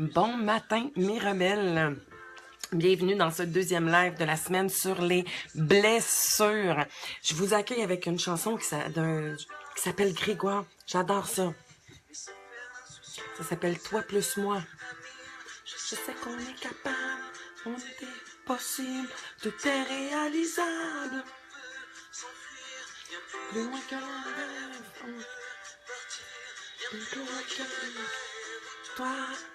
Bon matin, mes rebelles. Bienvenue dans ce deuxième live de la semaine sur les blessures. Je vous accueille avec une chanson qui s'appelle Grégoire. J'adore ça. Ça s'appelle Toi plus moi. Je sais qu'on est capable, on est possible, tout est réalisable. Plus loin que l'on rêve, plus loin que toi,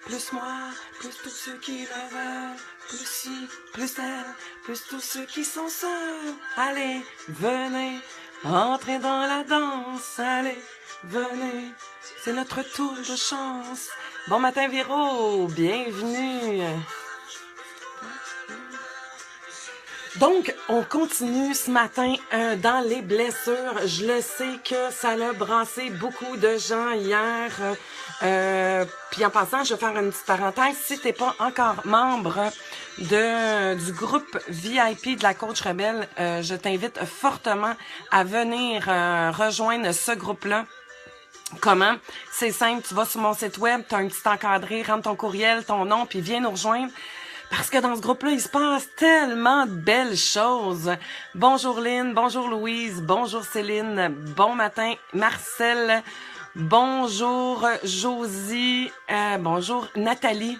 plus moi, plus tous ceux qui le veulent, plus ci, plus elle, plus tous ceux qui sont seuls. Allez, venez, entrez dans la danse, allez, venez, c'est notre tour de chance. Bon matin Véro, bienvenue. Donc, on continue ce matin dans les blessures. Je le sais que ça a brassé beaucoup de gens hier. Puis en passant, je vais faire une petite parenthèse. Si t'es pas encore membre du groupe VIP de la Coach Rebelle, je t'invite fortement à venir rejoindre ce groupe-là. Comment? C'est simple, tu vas sur mon site web, tu as un petit encadré, rentre ton courriel, ton nom, puis viens nous rejoindre. Parce que dans ce groupe-là, il se passe tellement de belles choses. Bonjour Lynn, bonjour Louise, bonjour Céline, bon matin Marcel, bonjour Josie, bonjour Nathalie.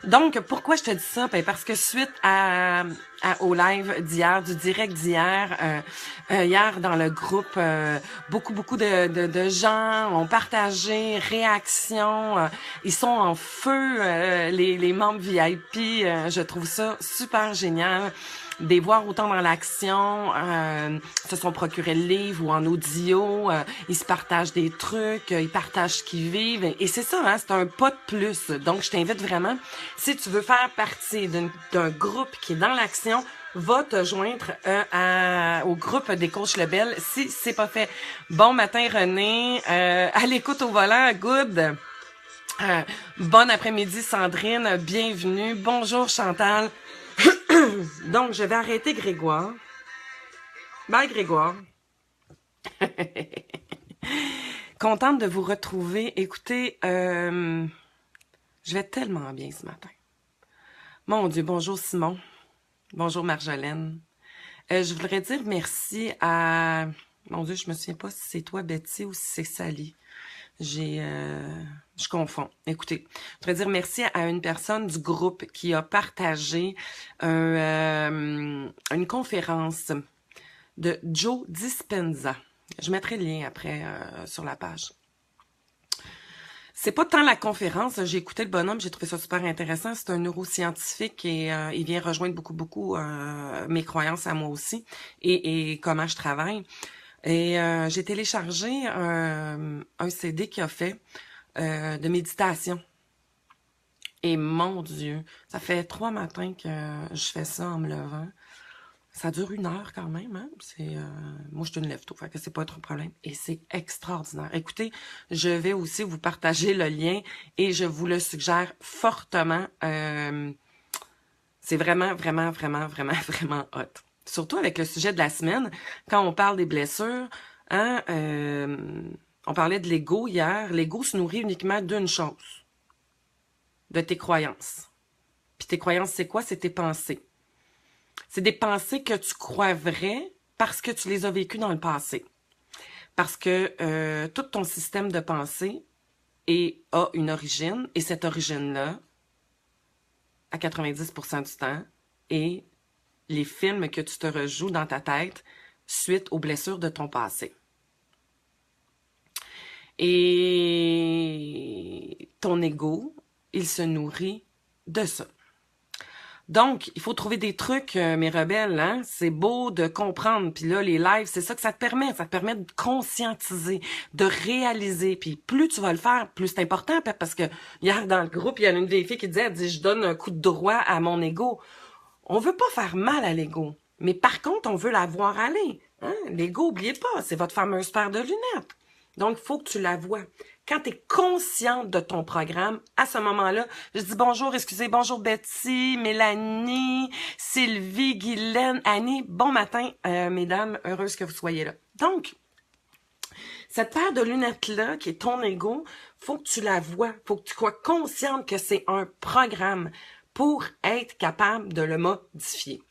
Donc, pourquoi je te dis ça? Ben parce que suite au live d'hier, du direct d'hier, hier dans le groupe, beaucoup de gens ont partagé, réactions, ils sont en feu, les membres VIP, je trouve ça super génial. Des voir autant dans l'action, se sont procurés le livre ou en audio, ils se partagent des trucs, ils partagent ce qu'ils vivent, et c'est ça, hein, c'est un pas de plus. Donc, je t'invite vraiment, si tu veux faire partie d'un groupe qui est dans l'action, va te joindre au groupe des coachs Lebel si c'est pas fait. Bon matin René, à l'écoute au volant, good. Bon après-midi Sandrine, bienvenue. Bonjour Chantal. Donc, je vais arrêter Grégoire. Bye, Grégoire. Contente de vous retrouver. Écoutez, je vais tellement bien ce matin. Mon Dieu, bonjour Simon. Bonjour Marjolaine. Je voudrais dire merci à... Mon Dieu, je me souviens pas si c'est toi, Betty, ou si c'est Sally. Je confonds. Écoutez, je voudrais dire merci à une personne du groupe qui a partagé une conférence de Joe Dispenza. Je mettrai le lien après sur la page. C'est pas tant la conférence, j'ai écouté le bonhomme, j'ai trouvé ça super intéressant. C'est un neuroscientifique et il vient rejoindre beaucoup mes croyances à moi aussi et comment je travaille. Et j'ai téléchargé un CD qu'il a fait de méditation. Et mon Dieu, ça fait 3 matins que je fais ça en me levant. Ça dure 1 heure quand même, hein? Moi, je suis une lève-tôt, fait que c'est pas trop problème. Et c'est extraordinaire. Écoutez, je vais aussi vous partager le lien et je vous le suggère fortement. C'est vraiment hot. Surtout avec le sujet de la semaine, quand on parle des blessures, hein, on parlait de l'ego hier. L'ego se nourrit uniquement d'une chose, de tes croyances. Puis tes croyances, c'est quoi? C'est tes pensées. C'est des pensées que tu crois vraies parce que tu les as vécues dans le passé. Parce que tout ton système de pensée a une origine, et cette origine-là, à 90% du temps, est les films que tu te rejoues dans ta tête suite aux blessures de ton passé. Et ton ego, il se nourrit de ça. Donc, il faut trouver des trucs, mes rebelles, hein? C'est beau de comprendre. Puis là, les lives, c'est ça que ça te permet. Ça te permet de conscientiser, de réaliser. Puis plus tu vas le faire, plus c'est important. Parce que hier, dans le groupe, il y a une vieille fille qui disait, elle dit, je donne un coup de droit à mon ego. On veut pas faire mal à l'ego. Mais par contre, on veut la voir aller. Hein? L'ego, oubliez pas, c'est votre fameuse paire de lunettes. Donc, il faut que tu la vois. Quand tu es consciente de ton programme, à ce moment-là, je dis bonjour, bonjour Betty, Mélanie, Sylvie, Guylaine, Annie. Bon matin, mesdames, heureuse que vous soyez là. Donc, Cette paire de lunettes-là, qui est ton ego, faut que tu la vois, faut que tu sois consciente que c'est un programme pour être capable de le modifier.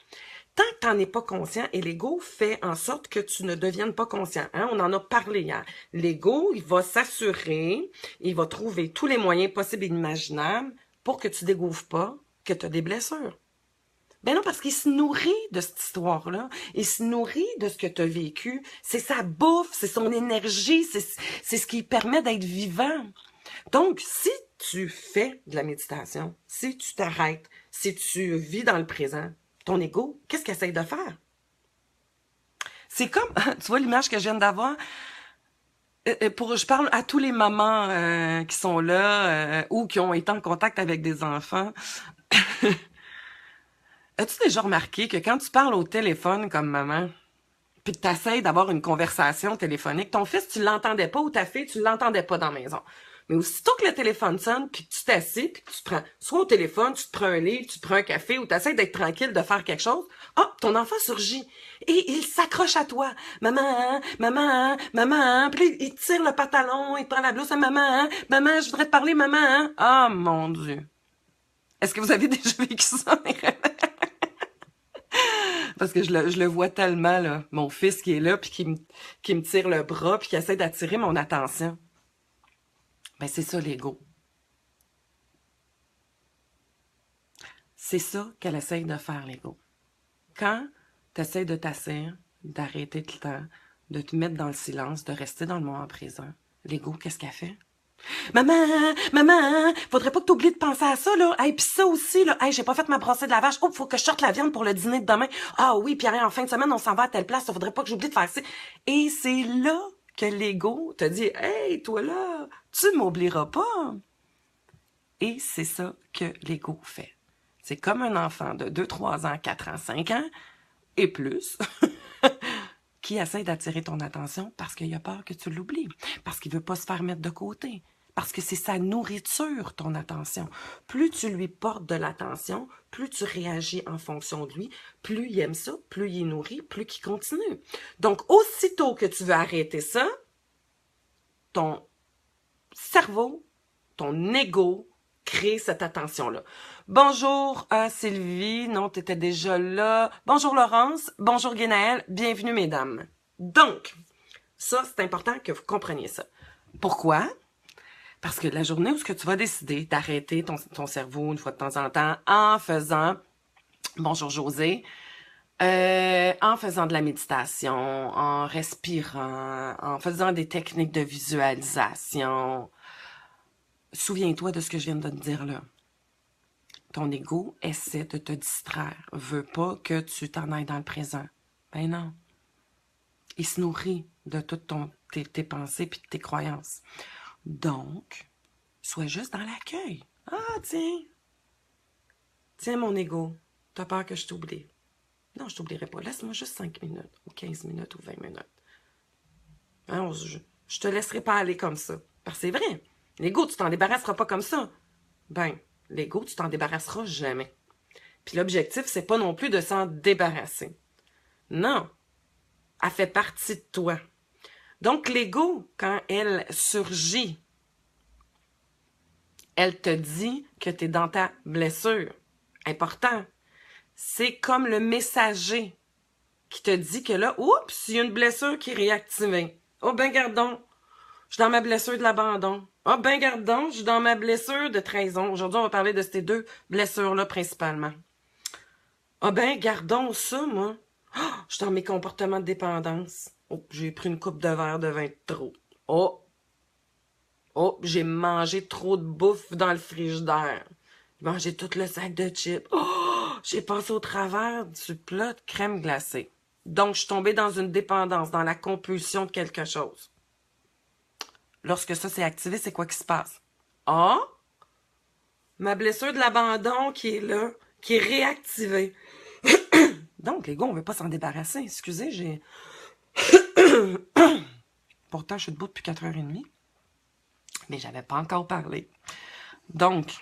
Tant que tu n'en es pas conscient, et l'ego fait en sorte que tu ne deviennes pas conscient. Hein? On en a parlé hier. L'ego, il va s'assurer, il va trouver tous les moyens possibles et imaginables pour que tu ne découvres pas que tu as des blessures. Ben non, parce qu'il se nourrit de cette histoire-là. Il se nourrit de ce que tu as vécu. C'est sa bouffe, c'est son énergie, c'est ce qui permet d'être vivant. Donc, si tu fais de la méditation, si tu t'arrêtes, si tu vis dans le présent, ton ego, qu'est-ce qu'il essaie de faire? C'est comme, tu vois l'image que je viens d'avoir? Je parle à tous les mamans qui sont là ou qui ont été en contact avec des enfants. As-tu déjà remarqué que quand tu parles au téléphone comme maman, puis que tu essaies d'avoir une conversation téléphonique, ton fils, tu l'entendais pas, ou ta fille, tu l'entendais pas dans la maison. Mais aussitôt que le téléphone sonne, puis que tu t'assieds, puis que tu prends soit au téléphone, tu te prends un livre, tu te prends un café, ou tu essaies d'être tranquille, de faire quelque chose, ton enfant surgit. Et il s'accroche à toi. Maman, maman, maman. Puis il tire le pantalon, il prend la blouse. Maman, maman, je voudrais te parler, maman. Ah, mon Dieu. Est-ce que vous avez déjà vécu ça? Parce que je le vois tellement, là. Mon fils qui est là, puis qui me tire le bras, puis qui essaie d'attirer mon attention. Ben, c'est ça, l'ego. C'est ça qu'elle essaye de faire, l'ego. Quand tu essaies de t'asseoir, d'arrêter le temps, de te mettre dans le silence, de rester dans le moment présent, l'ego, qu'est-ce qu'elle fait? Maman, maman, faudrait pas que t'oublies de penser à ça, là. Hey, pis ça aussi, là. Hey, j'ai pas fait ma brassée de lavage. Oh, faut que je sorte la viande pour le dîner de demain. Ah oui, puis en fin de semaine, on s'en va à telle place. Ça faudrait pas que j'oublie de faire ça. Et c'est là que l'ego te dit, hey, toi là, tu m'oublieras pas. Et c'est ça que l'ego fait. C'est comme un enfant de 2, 3 ans, 4 ans, 5 ans et plus qui essaie d'attirer ton attention parce qu'il a peur que tu l'oublies, parce qu'il veut pas se faire mettre de côté, parce que c'est sa nourriture, ton attention. Plus tu lui portes de l'attention, plus tu réagis en fonction de lui, plus il aime ça, plus il est nourri, plus il continue. Donc, aussitôt que tu veux arrêter ça, ton cerveau, ton ego crée cette attention-là. Bonjour Sylvie, non, tu étais déjà là. Bonjour Laurence, bonjour Guénaëlle, bienvenue mesdames. Donc, ça, c'est important que vous compreniez ça. Pourquoi? Parce que la journée où tu vas décider d'arrêter ton cerveau une fois de temps en temps en faisant, bonjour José, en faisant de la méditation, en respirant, en faisant des techniques de visualisation, souviens-toi de ce que je viens de te dire là. Ton ego essaie de te distraire, veut pas que tu t'en ailles dans le présent. Ben non. Il se nourrit de toutes tes pensées puis de tes croyances. Donc, sois juste dans l'accueil. Ah, tiens. Tiens, mon ego, t'as peur que je t'oublie. Non, je t'oublierai pas. Laisse-moi juste 5 minutes, ou 15 minutes, ou 20 minutes. Hein, je te laisserai pas aller comme ça. Parce que c'est vrai. L'ego, tu t'en débarrasseras pas comme ça. Ben, l'ego, tu t'en débarrasseras jamais. Puis l'objectif, c'est pas non plus de s'en débarrasser. Non. Elle fait partie de toi. Donc, l'ego, quand elle surgit, elle te dit que tu es dans ta blessure. Important. C'est comme le messager qui te dit que là, oups, il y a une blessure qui est réactivée. Oh ben, gardons, je suis dans ma blessure de l'abandon. Oh ben, gardons, je suis dans ma blessure de trahison. Aujourd'hui, on va parler de ces 2 blessures-là principalement. Ah ben, gardons ça, moi. Oh, je suis dans mes comportements de dépendance. Oh, j'ai pris une coupe de verre de vin de trop. Oh, j'ai mangé trop de bouffe dans le frigidaire. J'ai mangé tout le sac de chips. Oh, j'ai passé au travers du plat de crème glacée. Donc, je suis tombée dans une dépendance, dans la compulsion de quelque chose. Lorsque ça s'est activé, c'est quoi qui se passe? Ah! Ma blessure de l'abandon qui est là, qui est réactivée. Donc, les gars, on ne veut pas s'en débarrasser. Excusez, j'ai... Pourtant, je suis debout depuis 4h30. Mais j'avais pas encore parlé. Donc,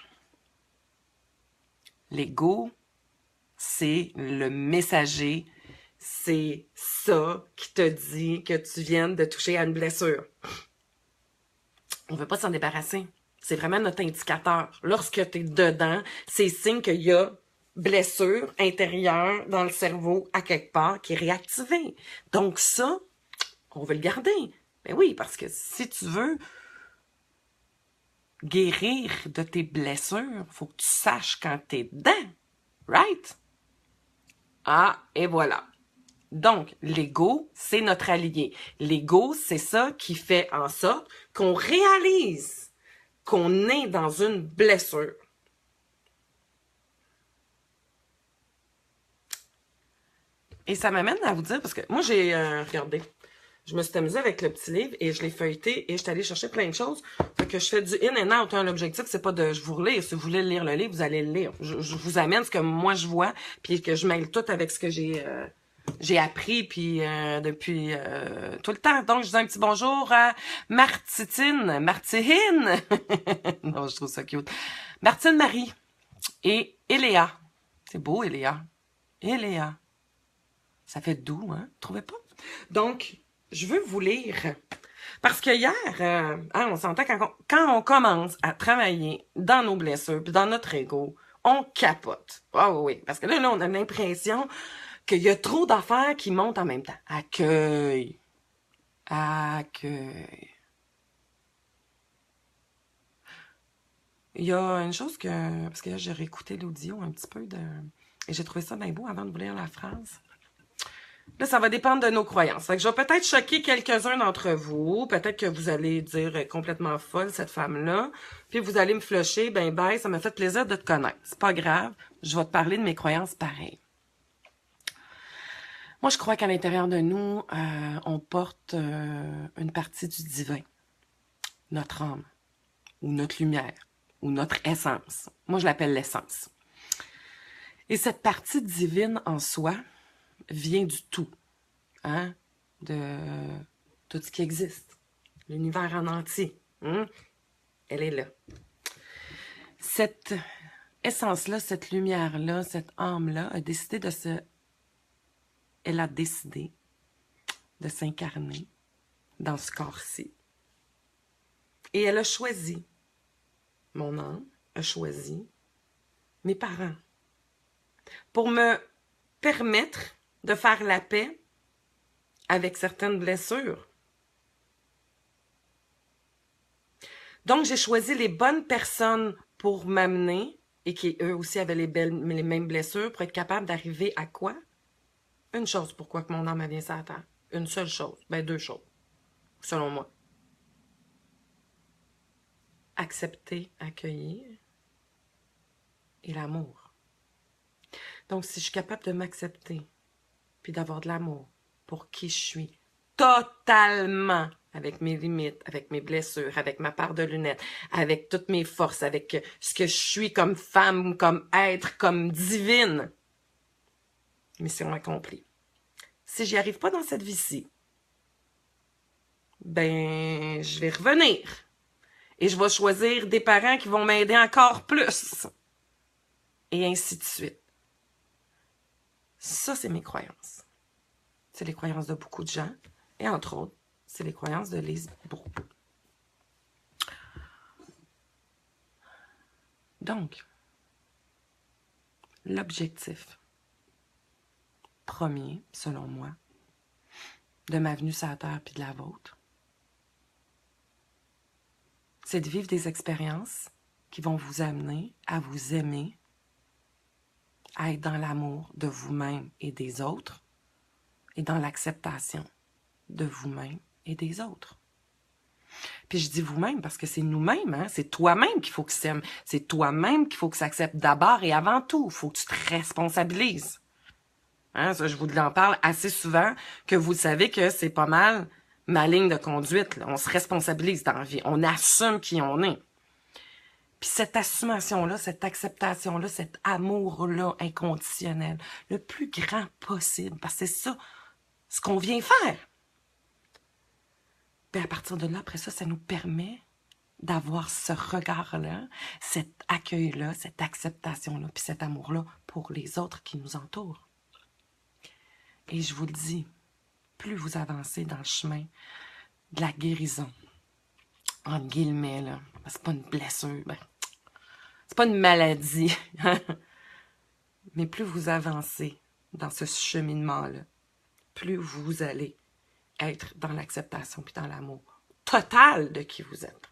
l'ego, c'est le messager, c'est ça qui te dit que tu viens de toucher à une blessure. On veut pas s'en débarrasser. C'est vraiment notre indicateur. Lorsque tu es dedans, c'est signe qu'il y a blessure intérieure dans le cerveau à quelque part qui est réactivée. Donc ça, on veut le garder. Mais oui, parce que si tu veux guérir de tes blessures, faut que tu saches quand tu es dedans. Right? Ah, et voilà. Donc, l'ego, c'est notre allié. L'ego, c'est ça qui fait en sorte qu'on réalise qu'on est dans une blessure. Et ça m'amène à vous dire, parce que moi, j'ai regardé, je me suis amusée avec le petit livre et je l'ai feuilleté et je suis allée chercher plein de choses. Fait que je fais du in and out. Hein. L'objectif, c'est pas de je vous relire. Si vous voulez lire le livre, vous allez le lire. Je vous amène ce que moi je vois, puis que je mêle tout avec ce que j'ai appris puis depuis tout le temps. Donc, je dis un petit bonjour à Martine. Non, je trouve ça cute. Martine Marie et Eléa. C'est beau, Eléa. Eléa. Ça fait doux, hein? Trouvez pas? Donc, je veux vous lire. Parce que hier, on s'entend quand on commence à travailler dans nos blessures puis dans notre ego, on capote. Ah oui, parce que là, on a l'impression qu'il y a trop d'affaires qui montent en même temps. Accueil. Accueil. Il y a une chose que... Parce que là, j'ai réécouté l'audio un petit peu et j'ai trouvé ça bien beau avant de vous lire la phrase. Là, ça va dépendre de nos croyances. Fait que je vais peut-être choquer quelques-uns d'entre vous. Peut-être que vous allez dire complètement folle, cette femme-là. Puis vous allez me flusher. Ben, ça m'a fait plaisir de te connaître. C'est pas grave. Je vais te parler de mes croyances pareilles. Moi, je crois qu'à l'intérieur de nous, on porte une partie du divin. Notre âme. Ou notre lumière. Ou notre essence. Moi, je l'appelle l'essence. Et cette partie divine en soi vient du tout, hein, de tout ce qui existe, l'univers en entier. Elle est là. Cette essence-là, cette lumière-là, cette âme-là elle a décidé de s'incarner dans ce corps-ci. Et elle a choisi, mon âme a choisi mes parents pour me permettre de faire la paix avec certaines blessures. Donc, j'ai choisi les bonnes personnes pour m'amener et qui, eux aussi, avaient les mêmes blessures pour être capable d'arriver à quoi? Une chose, pourquoi que mon âme vient sur la terre. Une seule chose. Ben, deux choses, selon moi. Accepter, accueillir et l'amour. Donc, si je suis capable de m'accepter puis d'avoir de l'amour pour qui je suis, totalement, avec mes limites, avec mes blessures, avec ma part de lunettes, avec toutes mes forces, avec ce que je suis comme femme, comme être, comme divine. Mission accomplie. Si j'y arrive pas dans cette vie-ci, ben, je vais revenir. Et je vais choisir des parents qui vont m'aider encore plus. Et ainsi de suite. Ça, c'est mes croyances. C'est les croyances de beaucoup de gens. Et entre autres, c'est les croyances de Lise Bourbeau. Donc, l'objectif premier, selon moi, de ma venue sur la Terre puis de la vôtre, c'est de vivre des expériences qui vont vous amener à vous aimer, à être dans l'amour de vous-même et des autres, et dans l'acceptation de vous-même et des autres. Puis je dis vous-même parce que c'est nous-mêmes, hein? C'est toi-même qu'il faut que tu s'aimes. C'est toi-même qu'il faut que tu acceptes d'abord et avant tout. Il faut que tu te responsabilises. Hein? Ça, je vous en parle assez souvent que vous savez que c'est pas mal ma ligne de conduite. Là. On se responsabilise dans la vie. On assume qui on est. Puis cette assumation-là, cette acceptation-là, cet amour-là inconditionnel, le plus grand possible, parce que c'est ça ce qu'on vient faire. Puis à partir de là, après ça, ça nous permet d'avoir ce regard-là, cet accueil-là, cette acceptation-là, puis cet amour-là pour les autres qui nous entourent. Et je vous le dis, plus vous avancez dans le chemin de la guérison, entre guillemets, là, c'est pas une blessure, ben, c'est pas une maladie, mais plus vous avancez dans ce cheminement-là, plus vous allez être dans l'acceptation puis dans l'amour total de qui vous êtes.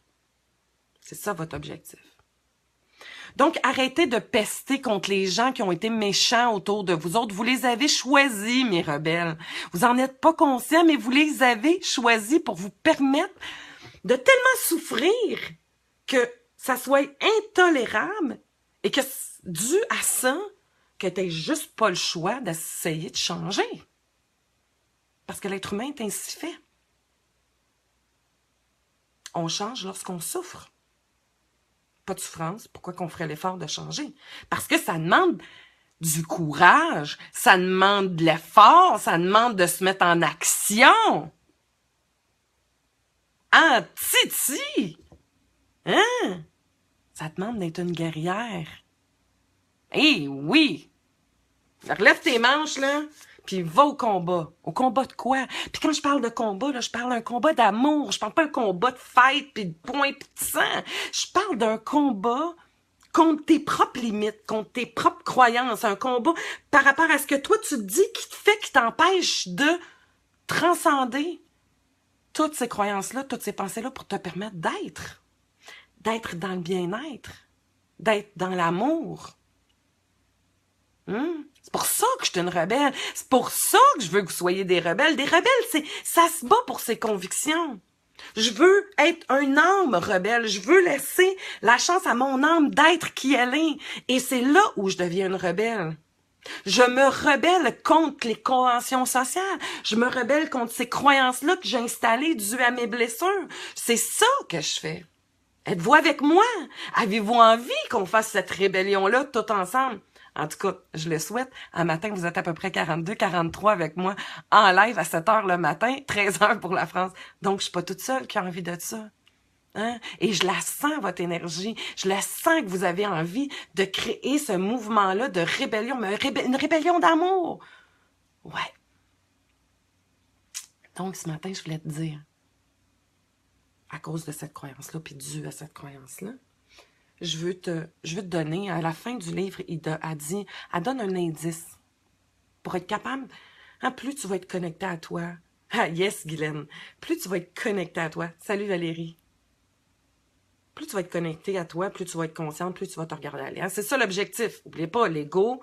C'est ça votre objectif. Donc, arrêtez de pester contre les gens qui ont été méchants autour de vous autres. Vous les avez choisis, mes rebelles. Vous n'en êtes pas conscients, mais vous les avez choisis pour vous permettre de tellement souffrir que ça soit intolérable et que, dû à ça, que tu n'aies juste pas le choix d'essayer de changer. Parce que l'être humain est ainsi fait. On change lorsqu'on souffre. Pas de souffrance, pourquoi qu'on ferait l'effort de changer? Parce que ça demande du courage, ça demande de l'effort, ça demande de se mettre en action. Ah, Titi! Hein? Ça demande d'être une guerrière. Eh oui! Relève tes manches, là, puis va au combat. Au combat de quoi? Puis quand je parle de combat, là, je parle d'un combat d'amour. Je parle pas d'un combat de fête, puis de poing, puis de sang. Je parle d'un combat contre tes propres limites, contre tes propres croyances. Un combat par rapport à ce que toi, tu te dis qui te fait, qui t'empêche de transcender toutes ces croyances-là, toutes ces pensées-là pour te permettre d'être dans le bien-être, d'être dans l'amour. C'est pour ça que je suis une rebelle. C'est pour ça que je veux que vous soyez des rebelles. Des rebelles, ça se bat pour ses convictions. Je veux être un âme rebelle. Je veux laisser la chance à mon âme d'être qui elle est. Et c'est là où je deviens une rebelle. Je me rebelle contre les conventions sociales. Je me rebelle contre ces croyances-là que j'ai installées dues à mes blessures. C'est ça que je fais. Êtes-vous avec moi? Avez-vous envie qu'on fasse cette rébellion-là tout ensemble? En tout cas, je le souhaite. Un matin, vous êtes à peu près 42, 43 avec moi en live à 7 heures le matin, 13 heures pour la France. Donc, je suis pas toute seule qui a envie de ça. Hein? Et je la sens, votre énergie. Je la sens que vous avez envie de créer ce mouvement-là de rébellion, mais une rébellion d'amour. Ouais. Donc, ce matin, je voulais te dire, à cause de cette croyance-là, puis dû à cette croyance-là, je veux te donner, à la fin du livre, elle donne un indice pour être capable, hein, plus tu vas être connecté à toi. Ah, yes, Guylaine. Plus tu vas être connecté à toi. Salut, Valérie. Plus tu vas être connecté à toi, plus tu vas être consciente, plus tu vas te regarder aller. Hein? C'est ça l'objectif. N'oubliez pas, l'ego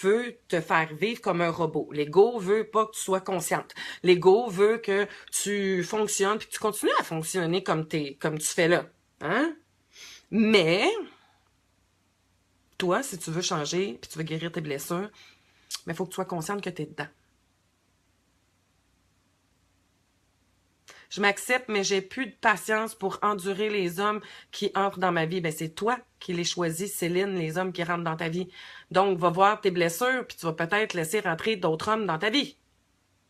veut te faire vivre comme un robot. L'ego veut pas que tu sois consciente. L'ego veut que tu fonctionnes puis que tu continues à fonctionner comme tu fais là. Hein? Mais, toi, si tu veux changer, puis tu veux guérir tes blessures, il faut que tu sois consciente que tu es dedans. Je m'accepte, mais j'ai plus de patience pour endurer les hommes qui entrent dans ma vie. Ben, c'est toi qui les choisis, Céline, les hommes qui rentrent dans ta vie. Donc, va voir tes blessures, puis tu vas peut-être laisser rentrer d'autres hommes dans ta vie.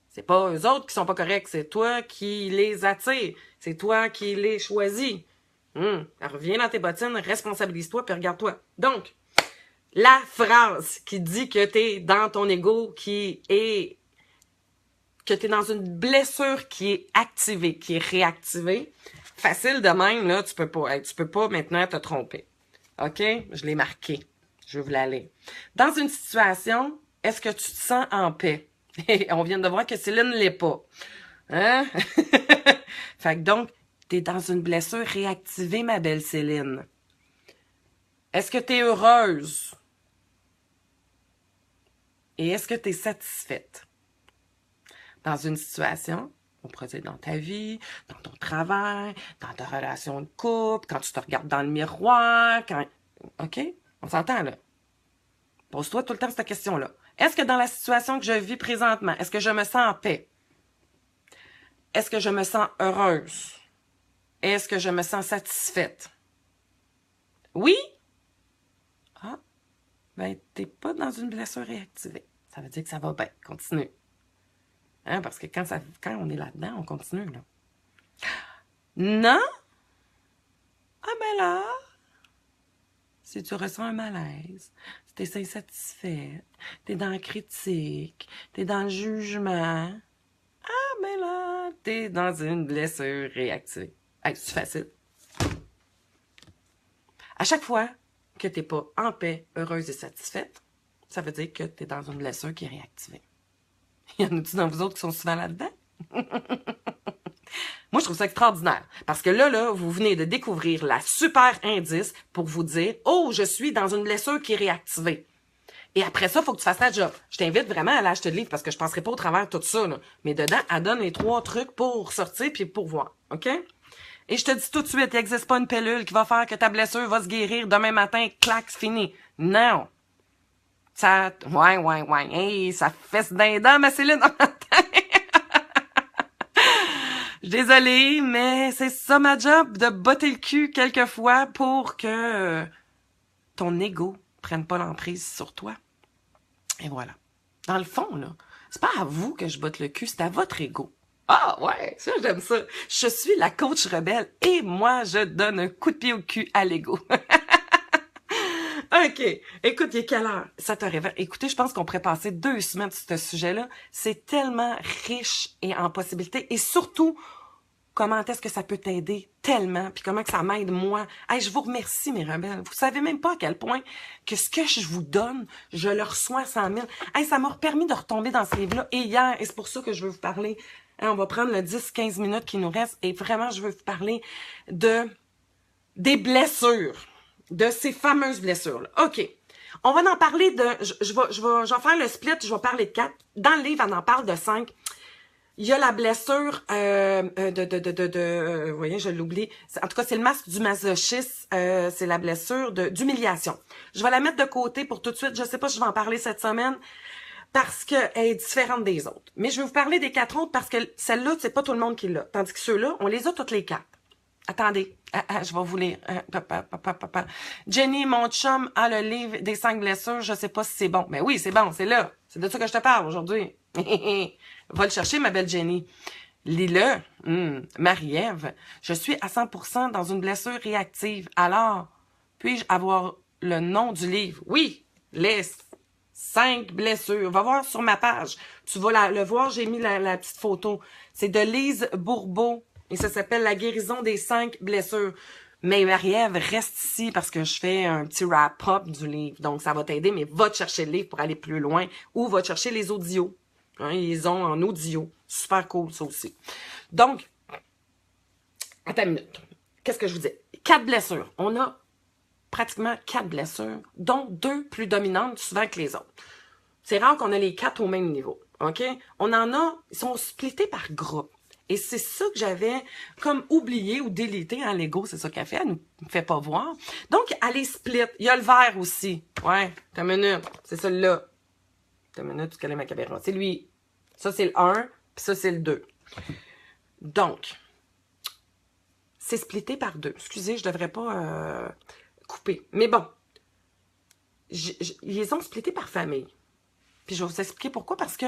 C'est pas eux autres qui sont pas corrects, c'est toi qui les attires. C'est toi qui les choisis. Reviens dans tes bottines, responsabilise-toi, puis regarde-toi. Donc, la phrase qui dit que t'es dans ton ego, que t'es dans une blessure qui est activée, qui est réactivée, facile de même, là, tu peux pas maintenant te tromper. OK? Je l'ai marqué. Je vais vous l'aller. Dans une situation, est-ce que tu te sens en paix? On vient de voir que Céline ne l'est pas. Hein? Fait que donc, t'es dans une blessure réactivée, ma belle Céline. Est-ce que t'es heureuse? Et est-ce que t'es satisfaite? Dans une situation, on pourrait dire dans ta vie, dans ton travail, dans ta relation de couple, quand tu te regardes dans le miroir, OK? On s'entend, là. Pose-toi tout le temps cette question-là. Est-ce que dans la situation que je vis présentement, est-ce que je me sens en paix? Est-ce que je me sens heureuse? Est-ce que je me sens satisfaite? Oui? Ah, ben, t'es pas dans une blessure réactivée. Ça veut dire que ça va bien. Continue. Hein, parce que quand on est là-dedans, on continue, là. Non? Ah, ben là, si tu ressens un malaise, si tu es insatisfaite, tu es dans la critique, tu es dans le jugement, ah, ben là, tu es dans une blessure réactivée. Hey, c'est facile. À chaque fois que tu n'es pas en paix, heureuse et satisfaite, ça veut dire que tu es dans une blessure qui est réactivée. Y en a-tu dans vous autres qui sont souvent là-dedans? Moi, je trouve ça extraordinaire. Parce que là, vous venez de découvrir la super indice pour vous dire « Oh, je suis dans une blessure qui est réactivée. » Et après ça, il faut que tu fasses ta job. Je t'invite vraiment à aller acheter le livre parce que je ne passerai pas au travers de tout ça. Là. Mais dedans, elle donne les 3 trucs pour sortir puis pour voir. OK? Et je te dis tout de suite, il n'existe pas une pilule qui va faire que ta blessure va se guérir demain matin, clac, c'est fini. Non. Ça, ouais. Hey, ça fesse d'un dent, ma Céline, en matin. Je suis désolée, mais c'est ça ma job, de botter le cul quelquefois pour que ton ego prenne pas l'emprise sur toi. Et voilà. Dans le fond, là, c'est pas à vous que je botte le cul, c'est à votre ego. Ah ouais, ça j'aime ça. Je suis la coach rebelle et moi, je donne un coup de pied au cul à l'ego. OK. Écoute, il est quelle heure? Ça te réveille. Écoutez, je pense qu'on pourrait passer 2 semaines sur ce sujet-là. C'est tellement riche et en possibilités. Et surtout, comment est-ce que ça peut t'aider tellement, puis comment que ça m'aide moi. Hey, je vous remercie, mes rebelles. Vous savez même pas à quel point que ce que je vous donne, je le reçois 100 000. Hey, ça m'a permis de retomber dans ce livre-là. Et hier, et c'est pour ça que je veux vous parler, hein, on va prendre le 10-15 minutes qui nous reste, et vraiment, je veux vous parler des blessures. De ces fameuses blessures-là. OK. On va en parler de... Je vais faire le split, je vais parler de 4. Dans le livre, on en parle de 5. Il y a la blessure vous voyez, je l'oublie. En tout cas, c'est le masque du masochisme. C'est la blessure d'humiliation. Je vais la mettre de côté pour tout de suite. Je sais pas si je vais en parler cette semaine parce qu'elle est différente des autres. Mais je vais vous parler des 4 autres parce que celle-là, c'est pas tout le monde qui l'a. Tandis que ceux-là, on les a toutes les 4. Attendez, je vais vous lire. Jenny, mon chum, a le livre des 5 blessures. Je sais pas si c'est bon. Mais oui, c'est bon, c'est là. C'est de ça que je te parle aujourd'hui. Va le chercher, ma belle Jenny. Lis-le. Marie-Ève, je suis à 100% dans une blessure réactive. Alors, puis-je avoir le nom du livre? Oui, les 5 blessures. Va voir sur ma page. Tu vas le voir, j'ai mis la petite photo. C'est de Lise Bourbeau. Et ça s'appelle « La guérison des 5 blessures ». Mais Marie-Ève, reste ici parce que je fais un petit wrap-up du livre. Donc, ça va t'aider, mais va te chercher le livre pour aller plus loin. Ou va te chercher les audios. Hein, ils ont en audio. Super cool, ça aussi. Donc, attends une minute. Qu'est-ce que je vous dis? 4 blessures. On a pratiquement 4 blessures, dont 2 plus dominantes souvent que les autres. C'est rare qu'on ait les 4 au même niveau. OK? On en a, ils sont splittés par groupe. Et c'est ça que j'avais comme oublié ou délité, hein, l'ego, c'est ça qu'elle fait, elle nous fait pas voir. Donc, elle est split. Il y a le vert aussi. Ouais, t'as une minute, c'est celui-là. T'as une minute, tu connais ma caméra. C'est lui. Ça, c'est le 1, puis ça, c'est le 2. Donc, c'est splitté par 2. Excusez, je devrais pas couper. Mais bon, ils les ont splittés par famille. Puis je vais vous expliquer pourquoi, parce que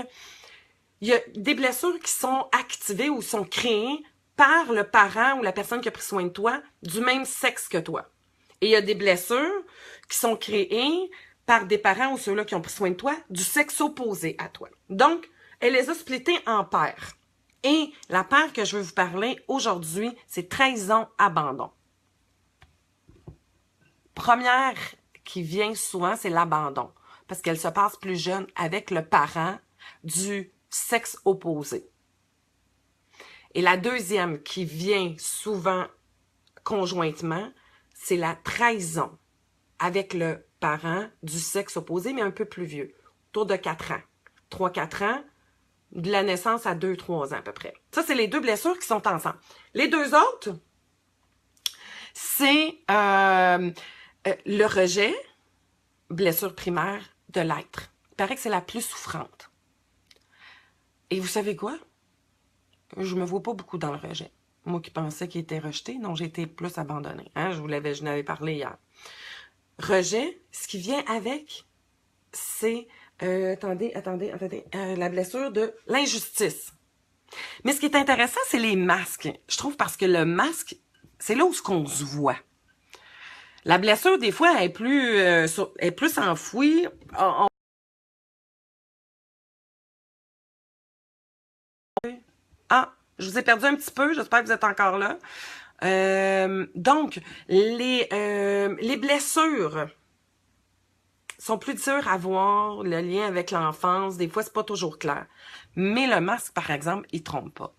il y a des blessures qui sont activées ou sont créées par le parent ou la personne qui a pris soin de toi du même sexe que toi. Et il y a des blessures qui sont créées par des parents ou ceux-là qui ont pris soin de toi du sexe opposé à toi. Donc, elle les a splittées en paires. Et la paire que je veux vous parler aujourd'hui, c'est trahison, abandon. Première qui vient souvent, c'est l'abandon. Parce qu'elle se passe plus jeune avec le parent du sexe opposé. Et la deuxième qui vient souvent conjointement, c'est la trahison avec le parent du sexe opposé, mais un peu plus vieux, autour de 4 ans. 3-4 ans, de la naissance à 2-3 ans à peu près. Ça, c'est les 2 blessures qui sont ensemble. Les 2 autres, c'est le rejet, blessure primaire de l'être. Il paraît que c'est la plus souffrante. Et vous savez quoi? Je me vois pas beaucoup dans le rejet. Moi qui pensais qu'il était rejeté, non, j'ai été plus abandonnée. Hein? Je n'avais parlé hier. Rejet, ce qui vient avec, c'est, attendez, la blessure de l'injustice. Mais ce qui est intéressant, c'est les masques. Je trouve parce que le masque, c'est là où ce qu'on se voit. La blessure, des fois, elle est plus enfouie. Ah, je vous ai perdu un petit peu, j'espère que vous êtes encore là. Donc, les blessures sont plus dures à voir, le lien avec l'enfance, des fois, c'est pas toujours clair. Mais le masque, par exemple, il trompe pas.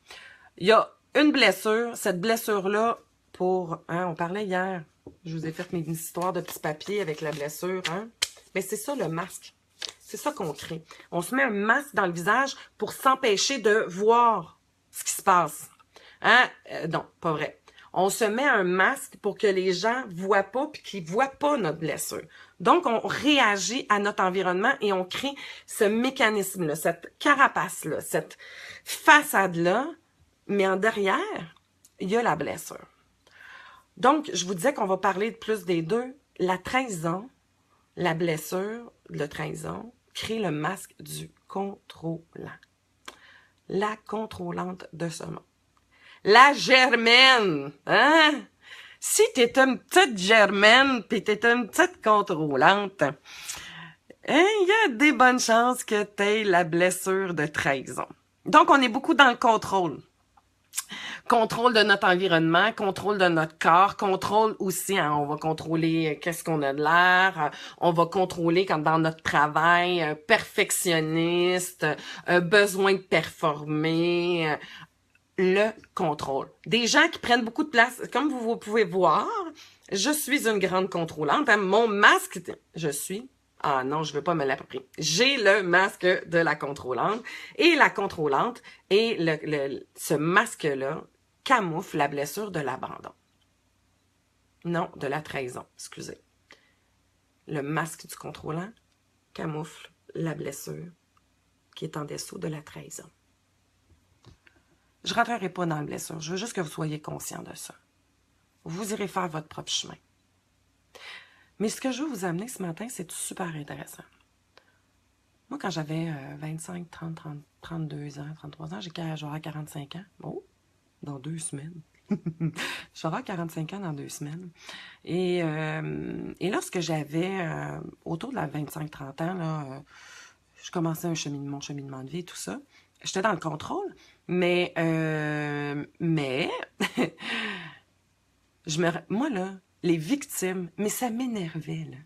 Il y a une blessure, cette blessure-là, on parlait hier, je vous ai fait mes histoires de petits papiers avec la blessure, hein? Mais c'est ça, le masque. C'est ça qu'on crée. On se met un masque dans le visage pour s'empêcher de voir ce qui se passe. Hein? Non, pas vrai. On se met un masque pour que les gens voient pas puis qu'ils voient pas notre blessure. Donc, on réagit à notre environnement et on crée ce mécanisme-là, cette carapace-là, cette façade-là, mais en derrière, il y a la blessure. Donc, je vous disais qu'on va parler de plus des deux. La trahison, la blessure, le trahison, crée le masque du contrôlant. La contrôlante de ce monde. La Germaine, hein? Si t'es une petite Germaine pis t'es une petite contrôlante, hein, il y a des bonnes chances que t'aies la blessure de trahison. Donc, on est beaucoup dans le contrôle. Contrôle de notre environnement, contrôle de notre corps, contrôle aussi, hein, on va contrôler qu'est-ce qu'on a de l'air, on va contrôler quand dans notre travail, perfectionniste, besoin de performer, le contrôle. Des gens qui prennent beaucoup de place, comme vous pouvez voir, je suis une grande contrôlante, hein, mon masque, ah non, je veux pas me l'approprier. J'ai le masque de la contrôlante. Et la contrôlante, et ce masque-là camoufle la blessure de l'abandon. Non, de la trahison, excusez. Le masque du contrôlant camoufle la blessure qui est en dessous de la trahison. Je ne rentrerai pas dans la blessure. Je veux juste que vous soyez conscient de ça. Vous irez faire votre propre chemin. Mais ce que je veux vous amener ce matin, c'est super intéressant. Moi, quand j'avais 25, 30, 32 ans, 33 ans, j'aurai 45 ans. Oh, dans 2 semaines. J'aurai 45 ans dans 2 semaines. Et lorsque j'avais autour de la 25-30 ans, là, je commençais mon cheminement de vie, tout ça. J'étais dans le contrôle, mais moi, là, les victimes, mais ça m'énervait, là.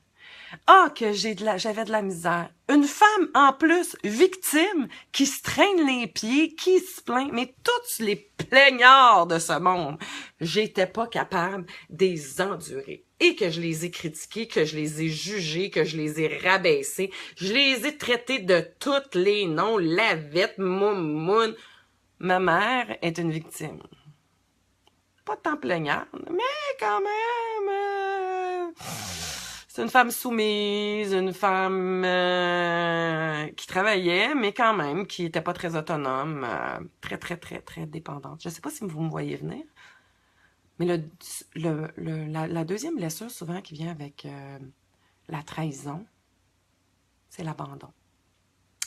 Ah, que j'avais de la misère. Une femme, en plus, victime, qui se traîne les pieds, qui se plaint, mais tous les plaignards de ce monde, j'étais pas capable de les endurer. Et que je les ai critiqués, que je les ai jugés, que je les ai rabaissés, je les ai traités de tous les noms, lavette, moumoune. Ma mère est une victime. Pas tant plaignarde, mais quand même... C'est une femme soumise, une femme qui travaillait, mais quand même, qui était pas très autonome, très, très, très, très dépendante. Je sais pas si vous me voyez venir, mais la deuxième blessure, souvent, qui vient avec la trahison, c'est l'abandon.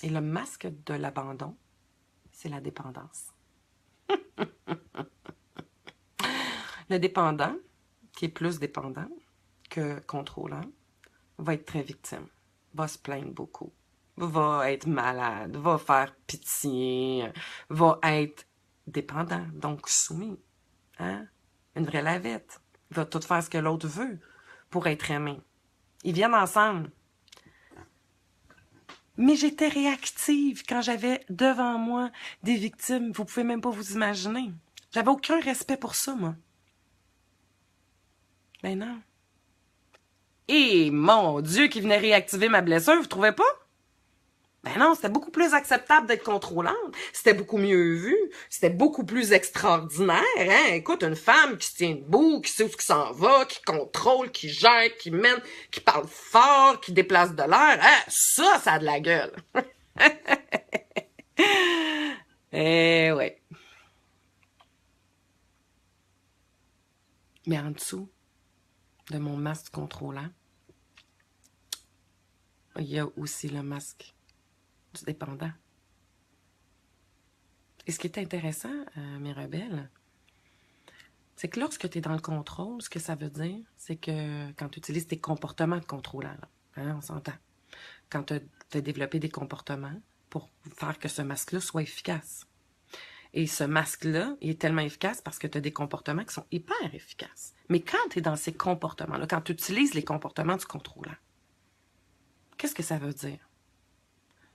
Et le masque de l'abandon, c'est la dépendance. Le dépendant, qui est plus dépendant que contrôlant, va être très victime, va se plaindre beaucoup, va être malade, va faire pitié, va être dépendant, donc soumis, hein? Une vraie lavette. Il va tout faire ce que l'autre veut pour être aimé. Ils viennent ensemble. Mais j'étais réactive quand j'avais devant moi des victimes. Vous pouvez même pas vous imaginer. J'avais aucun respect pour ça, moi. Ben non. Et mon Dieu, qui venait réactiver ma blessure, vous trouvez pas? Ben non, c'était beaucoup plus acceptable d'être contrôlante. C'était beaucoup mieux vu. C'était beaucoup plus extraordinaire, hein? Écoute, une femme qui se tient debout, qui sait où s'en va, qui contrôle, qui gère, qui mène, qui parle fort, qui déplace de l'air, hein? Ça a de la gueule. Eh ouais. Mais en dessous de mon masque contrôlant, il y a aussi le masque du dépendant. Et ce qui est intéressant, mes rebelles, C'est que lorsque tu es dans le contrôle, ce que ça veut dire, c'est que quand tu utilises tes comportements de contrôlant, là, hein, on s'entend. Quand tu as développé des comportements pour faire que ce masque-là soit efficace. Et ce masque-là, il est tellement efficace parce que tu as des comportements qui sont hyper efficaces. Mais quand tu es dans ces comportements-là, quand tu utilises les comportements du contrôlant, qu'est-ce que ça veut dire?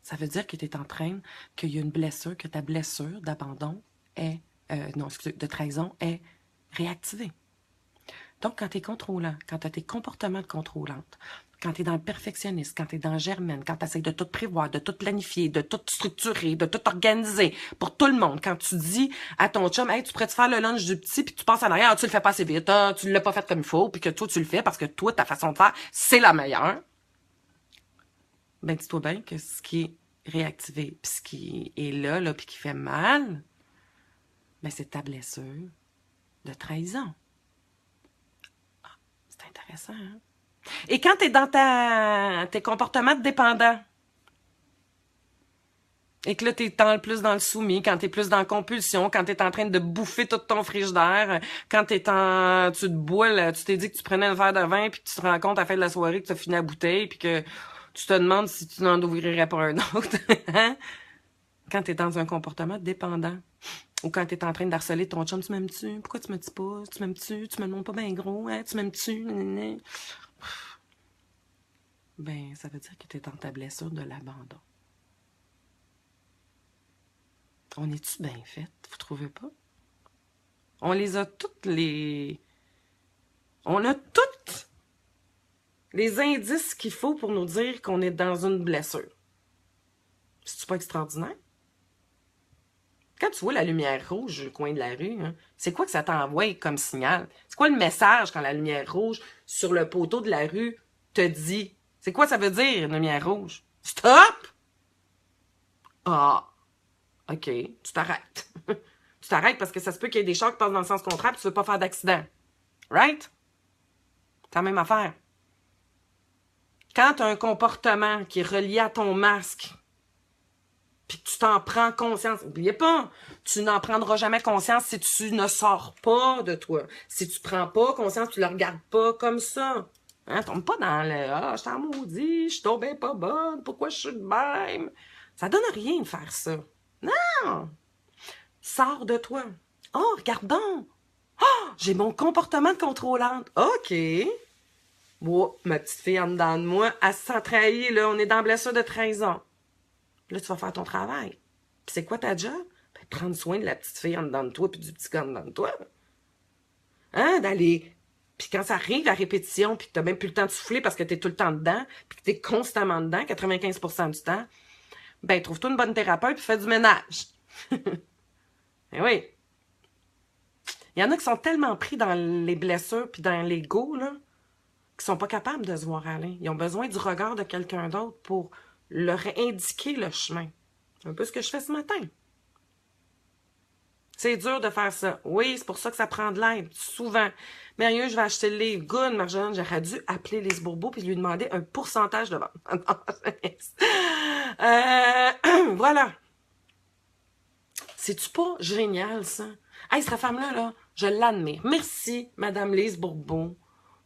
Ça veut dire que tu es en train, qu'il y a une blessure, que ta blessure d'abandon est, de trahison est réactivée. Donc, quand tu es contrôlant, quand tu as tes comportements de contrôlante, quand tu es dans le perfectionniste, quand tu es dans le germaine, quand tu essaies de tout prévoir, de tout planifier, de tout structurer, de tout organiser pour tout le monde, quand tu dis à ton chum, hey, tu pourrais te faire le lunch du petit, puis tu passes en arrière, ah, tu le fais pas assez vite, ah, tu l'as pas fait comme il faut, puis que toi, tu le fais parce que toi, ta façon de faire, c'est la meilleure. Ben, dis-toi bien que ce qui est réactivé, puis ce qui est là, puis qui fait mal, ben, c'est ta blessure de trahison. Ah, c'est intéressant, hein? Et quand tu es dans tes comportements de dépendant, et que là, tu es plus dans le soumis, quand tu es plus dans la compulsion, quand tu es en train de bouffer tout ton frigidaire, quand tu te bois, tu t'es dit que tu prenais un verre de vin, puis tu te rends compte à la fin de la soirée que tu as fini la bouteille, puis que tu te demandes si tu n'en ouvrirais pas un autre. Hein? Quand tu es dans un comportement dépendant, ou quand tu es en train de harceler ton chum, tu m'aimes-tu? Pourquoi tu me dis pas? Tu m'aimes-tu? Tu me demandes pas bien gros? Hein? Tu m'aimes-tu? Ben, ça veut dire que tu es dans ta blessure de l'abandon. On est-tu bien fait? Vous trouvez pas? On les a toutes les... On a toutes les indices qu'il faut pour nous dire qu'on est dans une blessure. C'est-tu pas extraordinaire? Quand tu vois la lumière rouge au coin de la rue, hein, c'est quoi que ça t'envoie comme signal? C'est quoi le message quand la lumière rouge sur le poteau de la rue te dit? C'est quoi ça veut dire, une lumière rouge? Stop! Ah, OK, tu t'arrêtes. Tu t'arrêtes parce que ça se peut qu'il y ait des chars qui passent dans le sens contraire et tu veux pas faire d'accident. Right? C'est la même affaire. Quand tu as un comportement qui est relié à ton masque, puis que tu t'en prends conscience, n'oubliez pas, tu n'en prendras jamais conscience si tu ne sors pas de toi. Si tu prends pas conscience, tu le regardes pas comme ça. Hein, tombe pas dans le « Ah, je t'en maudis, je suis tombée pas bonne, pourquoi je suis de même? » Ça donne rien de faire ça. Non! Sors de toi. Oh, regarde donc! Oh, j'ai mon comportement de contrôlante. OK. Bon, ma petite fille en dedans de moi, elle se sent trahie, là, on est dans la blessure de trahison. Là, tu vas faire ton travail. Puis c'est quoi ta job? Ben, prendre soin de la petite fille en dedans de toi puis du petit gars en dedans de toi. Hein, d'aller... Puis quand ça arrive à répétition, puis que t'as même plus le temps de souffler parce que t'es tout le temps dedans, puis que t'es constamment dedans, 95% du temps, ben, trouve-toi une bonne thérapeute puis fais du ménage. Eh oui. Il y en a qui sont tellement pris dans les blessures puis dans l'ego, là, qui sont pas capables de se voir aller. Ils ont besoin du regard de quelqu'un d'autre pour leur indiquer le chemin. C'est un peu ce que je fais ce matin. C'est dur de faire ça. Oui, c'est pour ça que ça prend de l'aide, souvent. Merveilleux, je vais acheter le livre. Good, Marjolaine, j'aurais dû appeler Lise Bourbeau puis lui demander un pourcentage de vente. Voilà. C'est-tu pas génial, ça? Hey, cette femme-là, là, je l'admire. Merci, Madame Lise Bourbeau,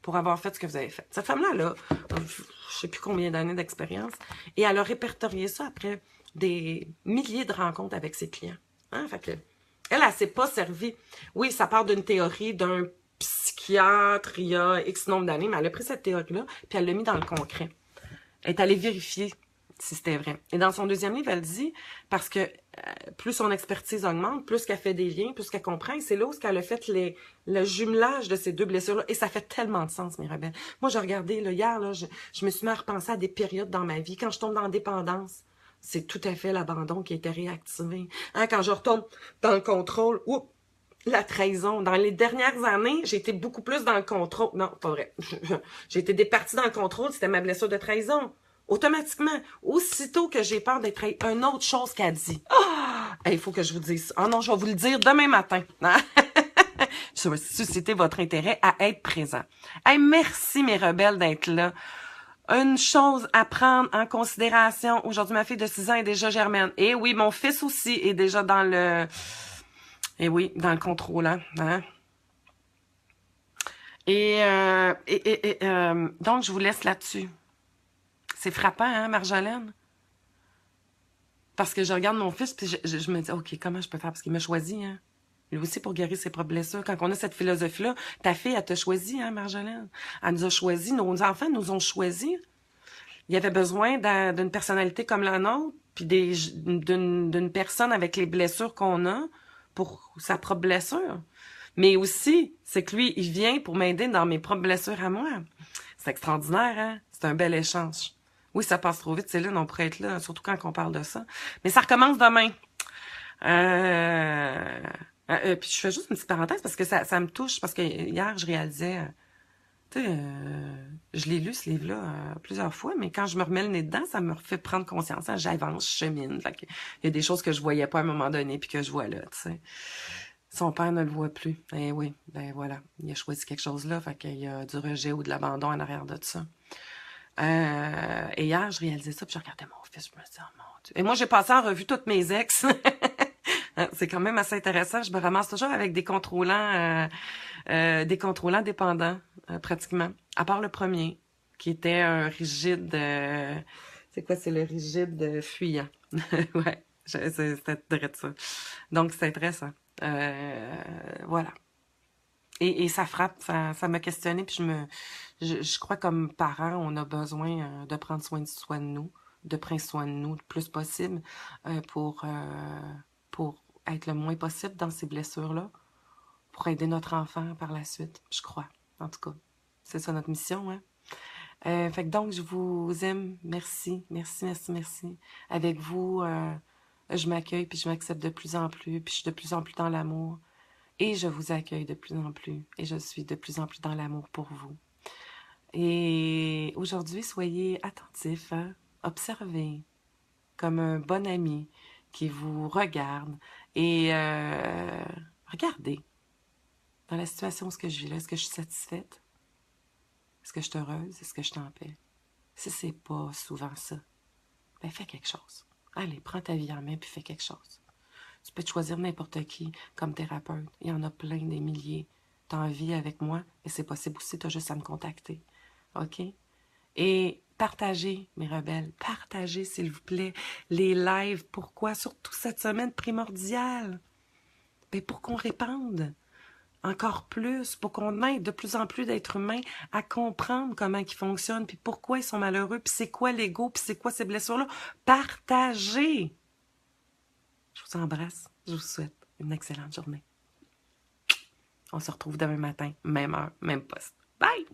pour avoir fait ce que vous avez fait. Cette femme-là, là, je sais plus combien d'années d'expérience, et elle a répertorié ça après des milliers de rencontres avec ses clients. Hein? Fait que, elle s'est pas servie. Oui, ça part d'une théorie d'un psychiatre il y a X nombre d'années, mais elle a pris cette théorie-là, puis elle l'a mis dans le concret. Elle est allée vérifier si c'était vrai. Et dans son deuxième livre, elle dit, parce que plus son expertise augmente, plus qu'elle fait des liens, plus qu'elle comprend, et c'est là où elle a fait le jumelage de ces deux blessures-là, et ça fait tellement de sens, Mirabelle. Moi, j'ai regardé, là, hier, là, je me suis mis à repenser à des périodes dans ma vie, quand je tombe dans la dépendance, c'est tout à fait l'abandon qui a été réactivé. Hein, quand je retombe dans le contrôle, oups, la trahison. Dans les dernières années, j'ai été beaucoup plus dans le contrôle. Non, pas vrai. J'ai été départie dans le contrôle, c'était ma blessure de trahison. Automatiquement, aussitôt que j'ai peur d'être trahi, une autre chose qu'elle dit. Ah! Il faut que je vous dise. Ah non, je vais vous le dire demain matin. Je vais susciter votre intérêt à être présent. Hey, merci mes rebelles d'être là. Une chose à prendre en considération. Aujourd'hui, ma fille de 6 ans est déjà germaine. Et oui, mon fils aussi est déjà dans le... Et oui, dans le contrôlant. Hein? Donc, je vous laisse là-dessus. C'est frappant, hein, Marjolaine? Parce que je regarde mon fils, puis je me dis, OK, comment je peux faire? Parce qu'il m'a choisi, hein? Lui aussi pour guérir ses propres blessures. Quand on a cette philosophie-là, ta fille, elle t'a choisi, hein, Marjolaine? Elle nous a choisi, nos enfants nous ont choisi. Il y avait besoin d'une personnalité comme la nôtre, puis d'une personne avec les blessures qu'on a pour sa propre blessure. Mais aussi, c'est que lui, il vient pour m'aider dans mes propres blessures à moi. C'est extraordinaire, hein? C'est un bel échange. Oui, ça passe trop vite, Céline, on pourrait être là, surtout quand on parle de ça. Mais ça recommence demain. Puis je fais juste une petite parenthèse parce que ça me touche, parce que hier, je réalisais... Tu sais, je l'ai lu, ce livre-là, plusieurs fois, mais quand je me remets le nez dedans, ça me refait prendre conscience. Hein, j'avance, je chemine. Fait que, il y a des choses que je voyais pas à un moment donné, puis que je vois là, tu sais. Son père ne le voit plus. Eh oui, ben voilà. Il a choisi quelque chose là, fait qu'il y a du rejet ou de l'abandon en arrière de ça. Et hier, je réalisais ça, puis je regardais mon fils, je me disais, oh mon Dieu. Et moi, j'ai passé en revue toutes mes ex. C'est quand même assez intéressant. Je me ramasse toujours avec des contrôlants dépendants, pratiquement. À part le premier, qui était un rigide... c'est quoi? C'est le rigide fuyant. Ouais, c'était direct ça. Donc, c'est intéressant. Voilà. Et ça frappe, ça m'a questionné, puis je crois comme parents, on a besoin de prendre soin de nous, de prendre soin de nous le plus possible pour être le moins possible dans ces blessures-là, pour aider notre enfant par la suite, je crois. En tout cas, c'est ça notre mission, hein? Fait que donc, je vous aime. Merci, merci, merci, merci. Avec vous, je m'accueille, puis je m'accepte de plus en plus, puis je suis de plus en plus dans l'amour. Et je vous accueille de plus en plus. Et je suis de plus en plus dans l'amour pour vous. Et aujourd'hui, soyez attentifs, hein? Observez comme un bon ami qui vous regarde. Et regardez, dans la situation où je vis là, est-ce que je suis satisfaite? Est-ce que je suis heureuse? Est-ce que je suis en paix? Si c'est pas souvent ça, ben fais quelque chose. Allez, prends ta vie en main puis fais quelque chose. Tu peux te choisir n'importe qui comme thérapeute. Il y en a plein, des milliers. Tu as envie avec moi et c'est possible aussi, tu as juste à me contacter. OK? Et partagez, mes rebelles, partagez, s'il vous plaît, les lives. Pourquoi? Surtout cette semaine primordiale. Ben, pour qu'on répande encore plus, pour qu'on aide de plus en plus d'êtres humains à comprendre comment ils fonctionnent, puis pourquoi ils sont malheureux, puis c'est quoi l'ego, puis c'est quoi ces blessures-là. Partagez! Je vous embrasse. Je vous souhaite une excellente journée. On se retrouve demain matin, même heure, même poste. Bye!